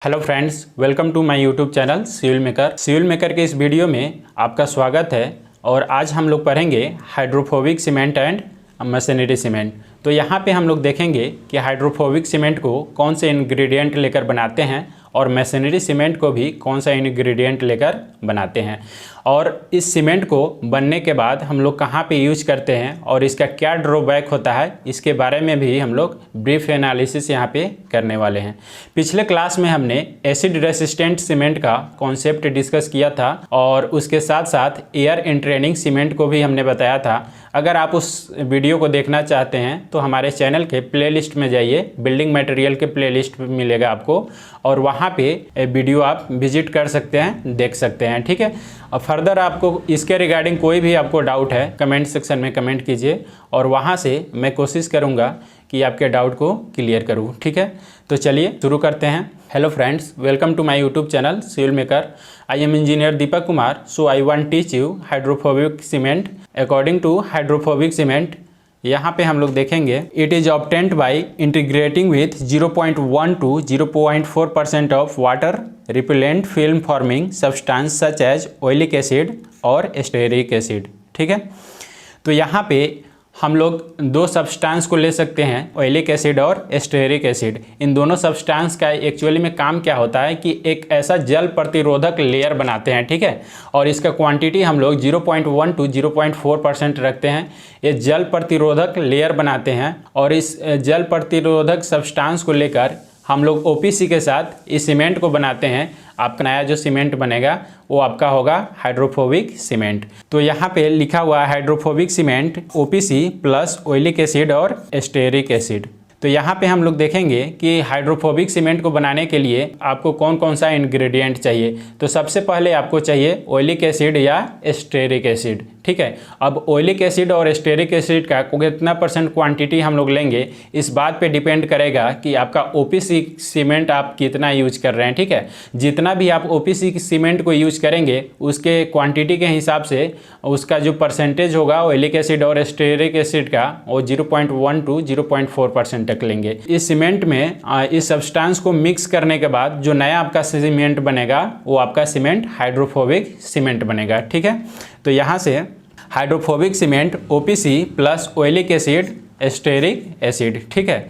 Hello friends, welcome to my YouTube channel civil maker. Civil maker के इस video में आपका स्वागत है। और आज हम लोग पढ़ेंगे hydrophobic cement and machinery cement. तो यहाँ पे हम लोग देखेंगे कि हाइड्रोफोबिक सीमेंट को कौन से इंग्रेडिएंट लेकर बनाते हैं और मशीनरी सीमेंट को भी कौन सा इंग्रेडिएंट लेकर बनाते हैं, और इस सीमेंट को बनने के बाद हम लोग कहाँ पे यूज करते हैं और इसका क्या ड्रॉबैक होता है, इसके बारे में भी हम लोग ब्रीफ एनालिसिस यहाँ पे करने वाले हैं। पिछले क्लास में हमने एसिड रेसिस्टेंट सीमेंट का कॉन्सेप्ट डिस्कस किया था और उसके साथ साथ एयर एंट्रेनिंग सीमेंट को भी हमने बताया था। अगर आप उस वीडियो को देखना चाहते हैं तो हमारे चैनल के प्लेलिस्ट में जाइए, बिल्डिंग मटेरियल के प्लेलिस्ट मिलेगा आपको, और वहाँ पे वीडियो आप विजिट कर सकते हैं, देख सकते हैं। ठीक है। और फर्दर आपको इसके रिगार्डिंग कोई भी आपको डाउट है कमेंट सेक्शन में कमेंट कीजिए, और वहाँ से मैं कोशिश करूँगा कि आपके डाउट को क्लियर करूँ। ठीक है, तो चलिए शुरू करते हैं। Hello friends, welcome to my YouTube channel civil maker. I am engineer Deepak Kumar. So I want teach you hydrophobic cement according to hydrophobic cement. यहाँ पे हम लोग देखेंगे it is obtained by integrating with 0.1 to 0.4% of water repellent film forming substance such as oleic acid और stearic acid. ठीक है, तो यहाँ पे हम लोग दो सब्सटेंस को ले सकते हैं, ऑयलिक एसिड और स्टेरिक एसिड। इन दोनों सब्सटेंस का एक्चुअली में काम क्या होता है कि एक ऐसा जल प्रतिरोधक लेयर बनाते हैं। ठीक है, और इसका क्वांटिटी हम लोग 0.1 to 0.4% रखते हैं। ये जल प्रतिरोधक लेयर बनाते हैं और इस जल प्रतिरोधक सब्सटेंस को लेकर हम लोग ओपीसी के साथ इस सीमेंट को बनाते हैं। आपका नया जो सीमेंट बनेगा वो आपका होगा हाइड्रोफोबिक सीमेंट। तो यहाँ पे लिखा हुआ है hydrophobic cement OPC plus oleic acid और स्टेरिक एसिड। तो यहाँ पे हम लोग देखेंगे कि हाइड्रोफोबिक सीमेंट को बनाने के लिए आपको कौन कौन सा इंग्रेडिएंट चाहिए। तो सबसे पहले आपको चाहिए ऑयलिक एसिड या स्टेरिक एसिड। ठीक है, अब ऑयलिक एसिड और स्टेरिक एसिड का कितना % क्वांटिटी हम लोग लेंगे, इस बात पे डिपेंड करेगा कि आपका ओपीसी सीमेंट आप कितना यूज कर रहे हैं। ठीक है, जितना भी आप ओपीसी सीमेंट को यूज करेंगे उसके क्वांटिटी के हिसाब से उसका जो परसेंटेज होगा ऑयलिक एसिड और स्टेरिक एसिड का, वो 0.1 to 0.4% तक लेंगे। इस सीमेंट में इस सब्सटेंस को मिक्स करने के बाद जो नया आपका सीमेंट बनेगा वो आपका सीमेंट हाइड्रोफोबिक सीमेंट बनेगा। ठीक है, तो यहाँ से hydrophobic cement OPC plus oleic acid stearic acid. ठीक है,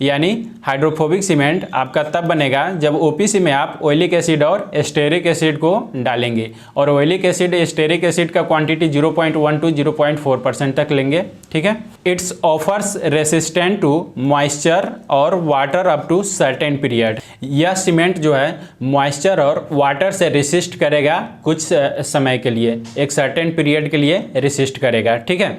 यानी हाइड्रोफोबिक सीमेंट आपका तब बनेगा जब ओपीसी में आप ऑयलिक एसिड और स्टेरिक एसिड को डालेंगे, और ऑयलिक एसिड स्टेरिक एसिड का क्वांटिटी 0.1 to 0.4% तक लेंगे। ठीक है, it's offers resistant to moisture और water up to certain period. यह सीमेंट जो है मॉइस्चर और वाटर से रेसिस्ट करेगा कुछ समय के लिए, एक सर्टेन पीरियड के लिए रेसिस्ट करेगा। ठीक है,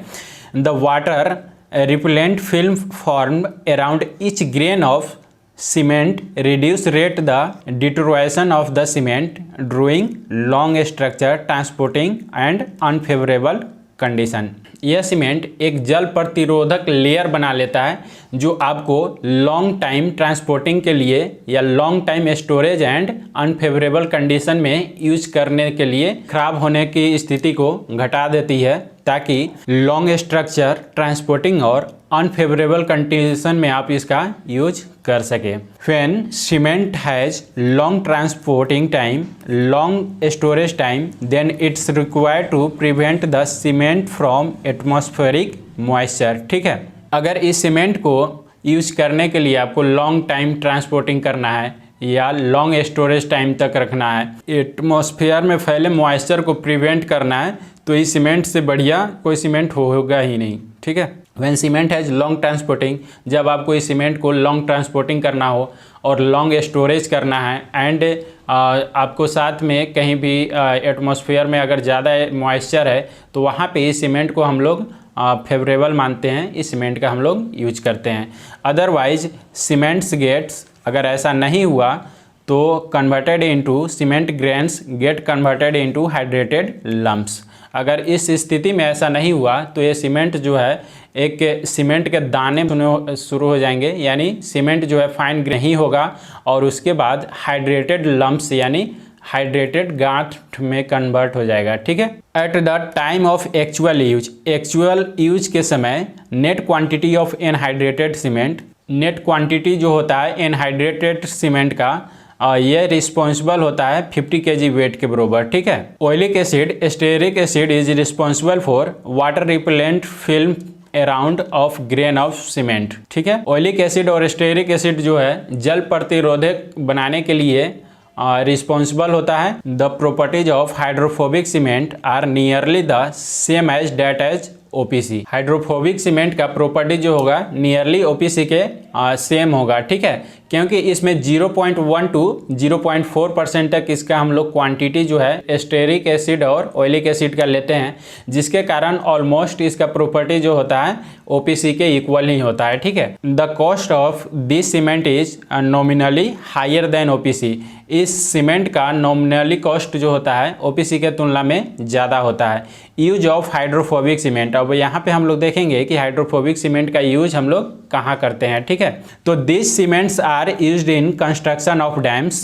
the water repellent film formed around each grain of cement reduce rate the deterioration of the cement drawing long structure transporting and unfavorable condition। यह सीमेंट एक जल प्रतिरोधक लेयर बना लेता है जो आपको लॉन्ग टाइम ट्रांसपोर्टिंग के लिए या long time storage and unfavourable condition में यूज करने के लिए खराब होने की स्थिति को घटा देती है, ताकि लॉन्ग स्ट्रक्चर ट्रांसपोर्टिंग और अनफेवरेबल कंडीशन में आप इसका यूज कर सके। When cement has long transporting time, long storage time, then it's required to prevent the cement from atmospheric moisture. ठीक है, अगर इस सीमेंट को यूज करने के लिए आपको लॉन्ग टाइम ट्रांसपोर्टिंग करना है या लॉन्ग स्टोरेज टाइम तक रखना है, एटमॉस्फेयर में फैले मॉइस्चर को प्रिवेंट करना है, तो इस सीमेंट से बढ़िया कोई सीमेंट होगा ही नहीं। ठीक है, when cement has long transporting, जब आपको इस सीमेंट को लॉन्ग ट्रांसपोर्टिंग करना हो और लॉन्ग स्टोरेज करना है, एंड आपको साथ में कहीं भी एटमॉस्फेयर में अगर ज़्यादा मॉइस्चर है तो वहाँ पे इस सीमेंट को हम लोग फेवरेबल मानते हैं, इस सीमेंट का हम लोग यूज करते हैं। अदरवाइज सीमेंट्स गेट्स, अगर ऐसा नहीं हुआ तो converted into cement grains get converted into hydrated lumps. अगर इस स्थिति में ऐसा नहीं हुआ तो ये सीमेंट जो है एक सीमेंट के दाने शुरू हो जाएंगे, यानी सीमेंट जो है फाइन नहीं होगा, और उसके बाद हाइड्रेटेड लम्प्स यानी हाइड्रेटेड गांठ में कन्वर्ट हो जाएगा। ठीक है, at the time of actual use के समय net quantity of anhydrated cement, net quantity जो होता है एनहाइड्रेटेड सीमेंट का ये रिस्पॉन्सिबल होता है 50 kg वेट के बरोबर, ठीक है। Oleic acid, stearic acid is responsible for water repellent film around of grain of cement, ठीक है। ऑयलिक एसिड और स्टेरिक एसिड जो है जल प्रतिरोधक बनाने के लिए रिस्पॉन्सिबल होता है। The properties of hydrophobic cement are nearly the same as that as OPC। Hydrophobic cement का प्रॉपर्टी जो होगा नियरली OPC के सेम होगा, ठीक है, क्योंकि इसमें 0.1 to 0.4% तक इसका हम लोग क्वांटिटी जो है स्टेरिक एसिड और ऑयलिक एसिड का लेते हैं, जिसके कारण ऑलमोस्ट इसका प्रॉपर्टी जो होता है OPC के इक्वल ही होता है, ठीक है। The cost of this cement is nominally higher than OPC। इस सीमेंट का नॉमिनली कॉस्ट जो होता है OPC के तुलना में ज़्यादा होता है। यूज ऑफ हाइड्रोफोबिक सीमेंट, अब यहाँ पे हम लोग देखेंगे कि हाइड्रोफोबिक सीमेंट का यूज हम लोग कहाँ करते हैं, ठीक है। तो this cements are used in construction of dams,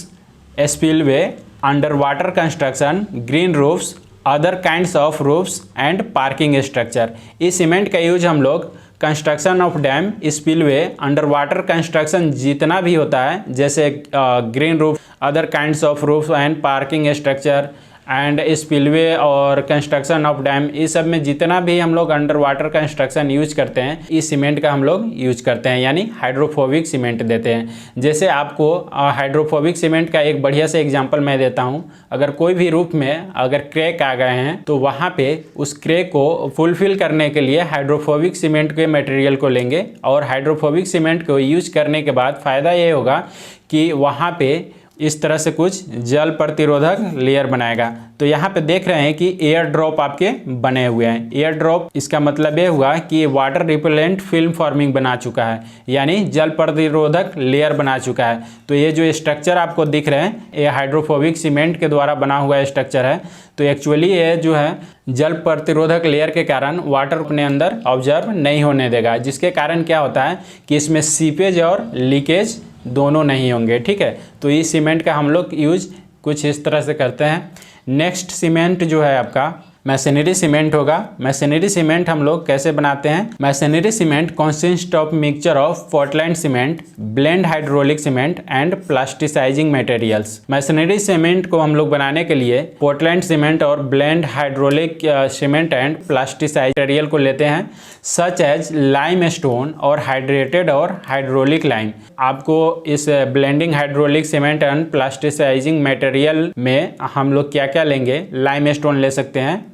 spillway, under water construction, green roofs, other kinds of roofs and parking structure. इस सीमेंट का यूज हम लोग construction of dam, spillway, under water construction जितना भी होता है, जैसे green roof, other kinds of roof and parking structure and spillway और कंस्ट्रक्शन ऑफ डैम, इस सब में जितना भी हम लोग अंडर वाटर कंस्ट्रक्शन यूज करते हैं, इस सीमेंट का हम लोग यूज करते हैं, यानी हाइड्रोफोबिक सीमेंट देते हैं। जैसे आपको हाइड्रोफोबिक सीमेंट का एक बढ़िया से एग्जांपल मैं देता हूं। अगर कोई भी रूफ में अगर क्रैक आ गए हैं तो वहां पे उस क्रैक को फुलफिल करने के लिए हाइड्रोफोबिक सीमेंट के मटेरियल को लेंगे, और हाइड्रोफोबिक सीमेंट को यूज करने के बाद फ़ायदा ये होगा कि वहाँ पे इस तरह से कुछ जल प्रतिरोधक लेयर बनाएगा। तो यहाँ पे देख रहे हैं कि एयर ड्रॉप आपके बने हुए हैं। एयर ड्रॉप इसका मतलब ये हुआ कि वाटर रिपेलेंट फिल्म फॉर्मिंग बना चुका है, यानी जल प्रतिरोधक लेयर बना चुका है। तो ये जो स्ट्रक्चर आपको दिख रहे हैं, ये हाइड्रोफोबिक सीमेंट के द्वारा बना हुआ स्ट्रक्चर है। तो एक्चुअली ये जो है जल प्रतिरोधक लेयर के कारण वाटर अपने अंदर ऑब्जर्व नहीं होने देगा, जिसके कारण क्या होता है कि इसमें सीपेज और लीकेज दोनों नहीं होंगे, ठीक है। तो इस सीमेंट का हम लोग यूज कुछ इस तरह से करते हैं। नेक्स्ट सीमेंट जो है आपका मैसनरी सीमेंट होगा। मैसनरी सीमेंट हम लोग कैसे बनाते हैं? Masonry cement consist of mixture of Portland cement, blend hydraulic cement and plasticizing materials. Masonry cement को हम लोग बनाने के लिए पोर्टलैंड सीमेंट और blend hydraulic cement and plasticize material को लेते हैं, सच एज लाइम स्टोन और हाइड्रेटेड और हाइड्रोलिक लाइम। आपको इस blending hydraulic cement and plasticizing material में हम लोग क्या क्या लेंगे? लाइम स्टोन ले सकते हैं,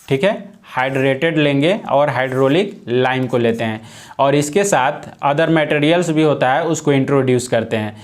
ठीक है, हाइड्रेटेड लेंगे और हाइड्रोलिक लाइम को लेते हैं, और इसके साथ अदर मटेरियल्स भी होता है उसको इंट्रोड्यूस करते हैं।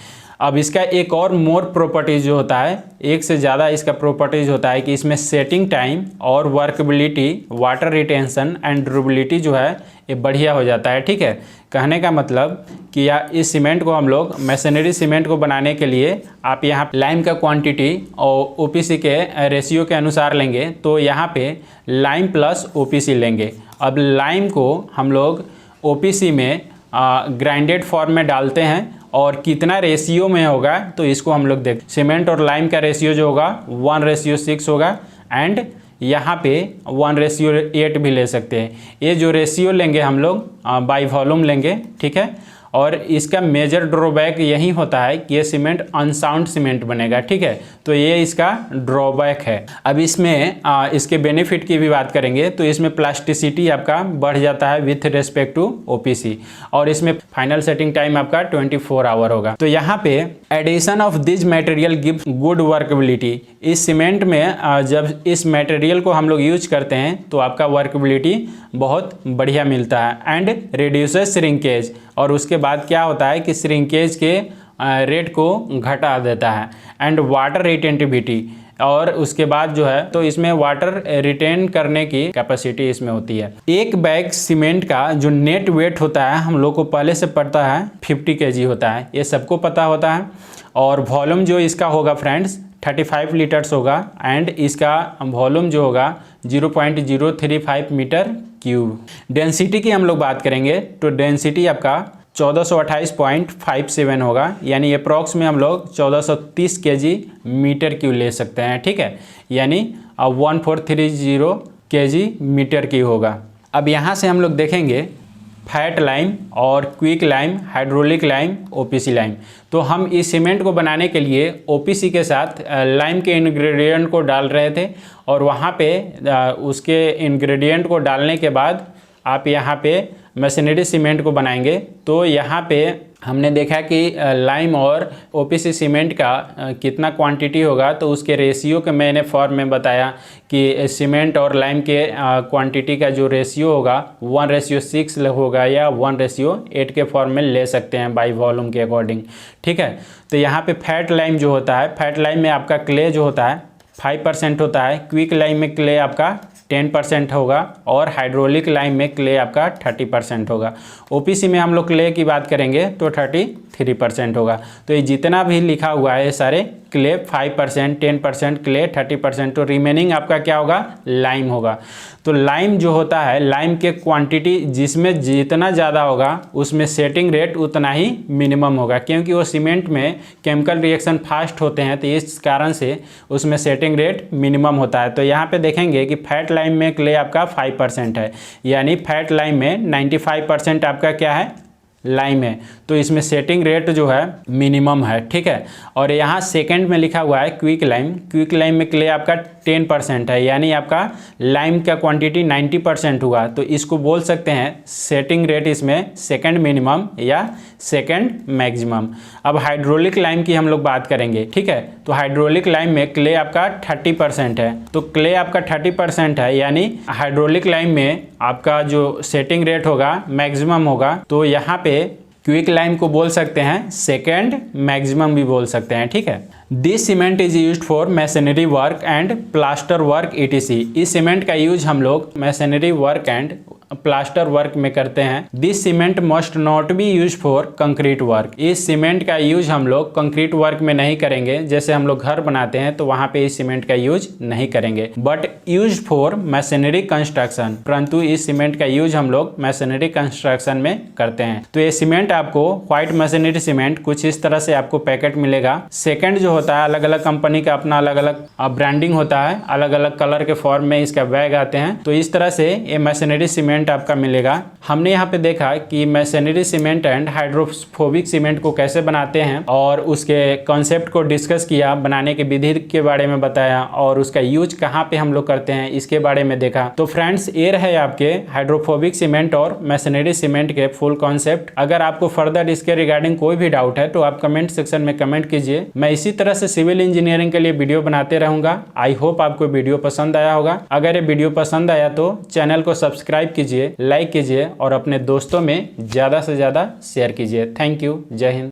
अब इसका एक और मोर प्रॉपर्टीज जो होता है, एक से ज़्यादा इसका प्रॉपर्टीज होता है कि इसमें सेटिंग टाइम और workability, water retention and durability जो है ये बढ़िया हो जाता है, ठीक है। कहने का मतलब कि इस सीमेंट को हम लोग मैसनरी सीमेंट को बनाने के लिए आप यहाँ लाइम का क्वांटिटी और OPC के रेशियो के अनुसार लेंगे, तो यहाँ पे लाइम प्लस OPC लेंगे। अब लाइम को हम लोग OPC में ग्राइंडेड फॉर्म में डालते हैं, और कितना रेशियो में होगा तो इसको हम लोग देख, सीमेंट और लाइम का रेशियो जो होगा 1:6 होगा, एंड यहाँ पे 1:8 भी ले सकते हैं। ये जो रेशियो लेंगे हम लोग बाई वॉल्यूम लेंगे, ठीक है। और इसका मेजर ड्रॉबैक यही होता है कि ये सीमेंट अनसाउंड सीमेंट बनेगा, ठीक है। तो ये इसका ड्रॉबैक है। अब इसमें इसके बेनिफिट की भी बात करेंगे तो इसमें प्लास्टिसिटी आपका बढ़ जाता है विथ रेस्पेक्ट टू OPC, और इसमें फाइनल सेटिंग टाइम आपका 24 आवर होगा। तो यहाँ पे addition of this material gives good workability. इस सीमेंट में जब इस मटेरियल को हम लोग यूज करते हैं तो आपका वर्कबिलिटी बहुत बढ़िया मिलता है, एंड रिड्यूसेस श्रिंकेज। और उसके बाद क्या होता है कि श्रिंकेज के रेट को घटा देता है, एंड वाटर रिटेंटिविटी। और उसके बाद जो है तो इसमें वाटर रिटेन करने की कैपेसिटी इसमें होती है। एक बैग सीमेंट का जो नेट वेट होता है हम लोग को पहले से पता है 50 kg होता है, ये सबको पता होता है। और वॉल्यूम जो इसका होगा फ्रेंड्स 35 लीटर्स होगा, एंड इसका वॉल्यूम जो होगा 0.035 मीटर क्यूब। डेंसिटी की हम लोग बात करेंगे तो डेंसिटी आपका 1428.57 होगा, यानी अप्रॉक्स में हम लोग 1430 kg मीटर क्यूब ले सकते हैं, ठीक है, यानी 1430 kg मीटर क्यूब होगा। अब यहाँ से हम लोग देखेंगे फैट लाइम और quick lime, hydraulic lime, OPC lime. तो हम इस सीमेंट को बनाने के लिए ओपीसी के साथ लाइम के इंग्रेडिएंट को डाल रहे थे और वहाँ पे उसके इंग्रेडिएंट को डालने के बाद आप यहाँ पे मशीनरी सीमेंट को बनाएंगे। तो यहाँ पे हमने देखा कि लाइम और ओपीसी सीमेंट का कितना क्वांटिटी होगा, तो उसके रेशियो के मैंने फॉर्म में बताया कि सीमेंट और लाइम के क्वांटिटी का जो रेशियो होगा 1:6 होगा या 1:8 के फॉर्म में ले सकते हैं बाई वॉल्यूम के अकॉर्डिंग। ठीक है, तो यहाँ पे फैट लाइम जो होता है, फैट लाइम में आपका क्ले जो होता है 5% होता है, क्विक लाइम में क्ले आपका 10% होगा और हाइड्रोलिक लाइम में क्ले आपका 30% होगा। ओपीसी में हम लोग क्ले की बात करेंगे तो 33% होगा। तो ये जितना भी लिखा हुआ है ये सारे क्ले 5%, 10% क्ले 30%, तो रिमेनिंग आपका क्या होगा, लाइम होगा। तो लाइम जो होता है, लाइम के क्वांटिटी जिसमें जितना ज़्यादा होगा उसमें सेटिंग रेट उतना ही मिनिमम होगा, क्योंकि वो सीमेंट में केमिकल रिएक्शन फास्ट होते हैं, तो इस कारण से उसमें सेटिंग रेट मिनिमम होता है। तो यहाँ पे देखेंगे कि फैट लाइम में क्ले आपका 5% है, यानी फैट लाइम में 95% आपका क्या है, लाइम है। तो इसमें सेटिंग रेट जो है मिनिमम है। ठीक है, और यहाँ सेकंड में लिखा हुआ है क्विक लाइम। क्विक लाइम में क्ले आपका 10% है, यानी आपका लाइम का क्वांटिटी 90% हुआ। तो इसको बोल सकते हैं सेटिंग रेट इसमें सेकंड मिनिमम या सेकंड मैक्सिमम। अब हाइड्रोलिक लाइम की हम लोग बात करेंगे। ठीक है, तो हाइड्रोलिक लाइम में क्ले आपका 30% है। तो क्ले आपका 30% है, यानी हाइड्रोलिक लाइम में आपका जो सेटिंग रेट होगा मैक्सिमम होगा। तो यहाँ पे क्विक लाइम को बोल सकते हैं सेकंड मैक्सिमम भी बोल सकते हैं। ठीक है, this cement is used for masonry work and plaster work ETC। इस सीमेंट का यूज हम लोग masonry work and plaster work में करते हैं। This cement must not be use for concrete work. इस सीमेंट का यूज हम लोग कंक्रीट वर्क में नहीं करेंगे, जैसे हम लोग घर बनाते हैं तो वहां पे इस सीमेंट का यूज नहीं करेंगे, but use for masonry construction. परंतु इस सीमेंट का यूज हम लोग मैसनरी कंस्ट्रक्शन में करते हैं। तो ये सीमेंट आपको व्हाइट मैसनरी सीमेंट कुछ इस तरह से आपको पैकेट मिलेगा। सेकेंड जो होता है, अलग अलग कंपनी का अपना अलग अलग ब्रांडिंग होता है, अलग अलग कलर के फॉर्म में इसका बैग आते हैं। तो इस तरह से ये मैसनरी सीमेंट आपका मिलेगा। हमने यहाँ पे देखा कि masonry cement and hydrophobic cement को कैसे बनाते हैं और उसके कॉन्सेप्ट को डिस्कस किया, बनाने के विधि के बारे में बताया और उसका यूज कहाँ पे हम लोग करते हैं इसके बारे में देखा। तो फ्रेंड्स, ये रहे आपके हाइड्रोफोबिक सीमेंट और मैसनरी सीमेंट के फुल कॉन्सेप्ट। अगर आपको फर्दर इसके रिगार्डिंग कोई भी डाउट है तो आप कमेंट सेक्शन में कमेंट कीजिए। मैं इसी तरह से सिविल इंजीनियरिंग के लिए वीडियो बनाते रहूंगा। आई होप आपको वीडियो पसंद आया होगा। अगर ये वीडियो पसंद आया तो चैनल को सब्सक्राइब कीजिए, लाइक कीजिए और अपने दोस्तों में ज़्यादा से ज़्यादा शेयर कीजिए। Thank you. जय हिंद।